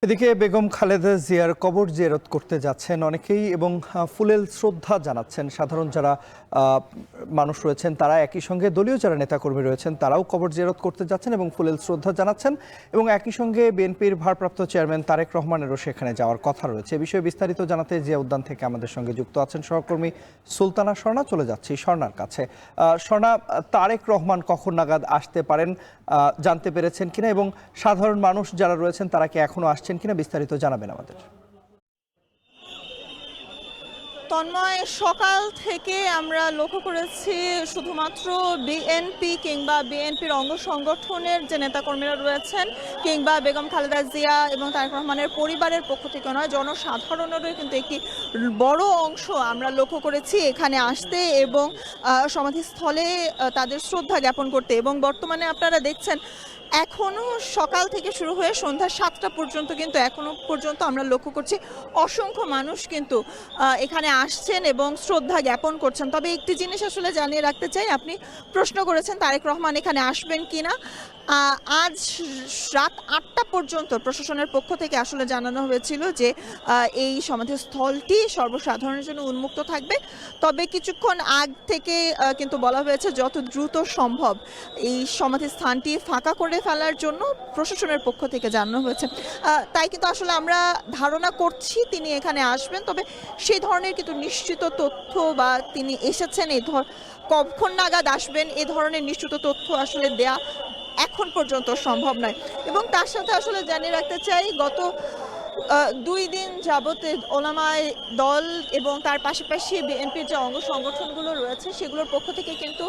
এদিকে বেগম খালেদা জিয়ার কবর জিয়ারত করতে যাচ্ছেন অনেকেই এবং ফুলেল শ্রদ্ধা জানাচ্ছেন। সাধারণ যারা মানুষ রয়েছেন তারা একই সঙ্গে দলীয় যারা নেতাকর্মী রয়েছেন তারাও কবর জিয়ারত করতে যাচ্ছেন এবং ফুলেল শ্রদ্ধা জানাচ্ছেন এবং একই সঙ্গে বিএনপির ভারপ্রাপ্ত চেয়ারম্যান তারেক রহমানেরও সেখানে যাওয়ার কথা রয়েছে। এ বিষয়ে বিস্তারিত জানাতে জিয়া উদ্যান থেকে আমাদের সঙ্গে যুক্ত আছেন সহকর্মী সুলতানা স্বর্ণা। চলে যাচ্ছি স্বর্ণার কাছে। স্বর্ণা, তারেক রহমান কখন নাগাদ আসতে পারেন জানতে পেরেছেন কিনা এবং সাধারণ মানুষ যারা রয়েছেন তারা কি এখনো আসছেন কিনা বিস্তারিত জানাবেন আমাদের। তন্ময়, সকাল থেকে আমরা লক্ষ্য করেছি শুধুমাত্র বিএনপি কিংবা বিএনপির অঙ্গ সংগঠনের যে নেতাকর্মীরা রয়েছেন কিংবা বেগম খালেদা জিয়া এবং তারেক রহমানের পরিবারের পক্ষ থেকে নয়, জনসাধারণেরও কিন্তু একটি বড় অংশ আমরা লক্ষ্য করেছি এখানে আসতে এবং সমাধিস্থলে তাদের শ্রদ্ধা জ্ঞাপন করতে। এবং বর্তমানে আপনারা দেখছেন এখনও সকাল থেকে শুরু হয়ে সন্ধ্যা 7টা পর্যন্ত কিন্তু এখনও পর্যন্ত আমরা লক্ষ্য করছি অসংখ্য মানুষ কিন্তু এখানে আসছেন এবং শ্রদ্ধা জ্ঞাপন করছেন। তবে একটি জিনিস আসলে জানিয়ে রাখতে চাই, আপনি প্রশ্ন করেছেন তারেক রহমান এখানে আসবেন কিনা। আজ রাত 8টা পর্যন্ত প্রশাসনের পক্ষ থেকে আসলে জানানো হয়েছিল যে এই সমাধিস্থলটি সর্বসাধারণের জন্য উন্মুক্ত থাকবে। তবে কিছুক্ষণ আগ থেকে কিন্তু বলা হয়েছে যত দ্রুত সম্ভব এই সমাধিস্থানটি ফাঁকা করে ফেলার জন্য প্রশাসনের পক্ষ থেকে জানানো হয়েছে। তাই কিন্তু আসলে আমরা ধারণা করছি তিনি এখানে আসবেন, তবে সেই ধরনের কিন্তু নিশ্চিত তথ্য বা তিনি এসেছেন কখন নাগাদ আসবেন এ ধরনের নিশ্চিত তথ্য আসলে দেয়া এখন পর্যন্ত সম্ভব নয়। এবং তার সাথে আসলে জানিয়ে রাখতে চাই, গত 2 দিন যাবতে ওলামায়ে দল এবং তার পাশাপাশি বিএনপির যে অঙ্গ সংগঠনগুলো রয়েছে সেগুলোর পক্ষ থেকে কিন্তু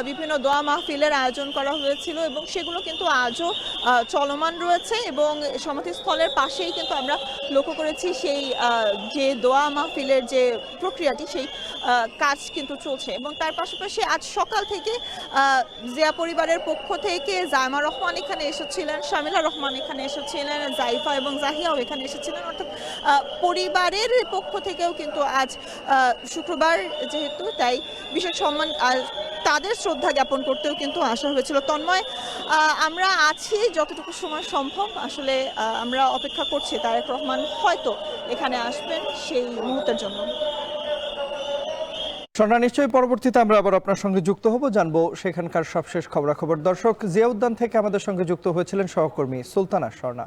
বিভিন্ন দোয়া মাহফিলের আয়োজন করা হয়েছিল এবং সেগুলো কিন্তু আজও চলমান রয়েছে। এবং সমাধিস্থলের পাশেই কিন্তু আমরা লক্ষ্য করেছি সেই যে দোয়া মাহফিলের যে প্রক্রিয়াটি সেই কাজ কিন্তু চলছে। এবং তার পাশাপাশি আজ সকাল থেকে জিয়া পরিবারের পক্ষ থেকে জায়মা রহমান এখানে এসেছিলেন, শামিলা রহমান এখানে এসেছিলেন, জাইফা এবং জাহিয়াও এখানে এসেছিলেন। অর্থাৎ পরিবারের পক্ষ থেকেও কিন্তু আজ শুক্রবার যেহেতু তাই বিশেষ সম্মান তাদের শ্রদ্ধা জ্ঞাপন করতেও কিন্তু আসা হয়েছিল। তন্ময়, আমরা আছি যতটুকু সময় সম্ভব, আসলে আমরা অপেক্ষা করছি তারেক রহমান হয়তো এখানে আসবেন সেই মুহূর্তের জন্য। স্বর্ণা, নিশ্চয়ই পরবর্তীতে আমরা আবার আপনার সঙ্গে যুক্ত হব, জানবো সেখানকার সবশেষ খবরাখবর। দর্শক, জিয়া উদ্যান থেকে আমাদের সঙ্গে যুক্ত হয়েছিলেন সহকর্মী সুলতানা স্বর্ণা।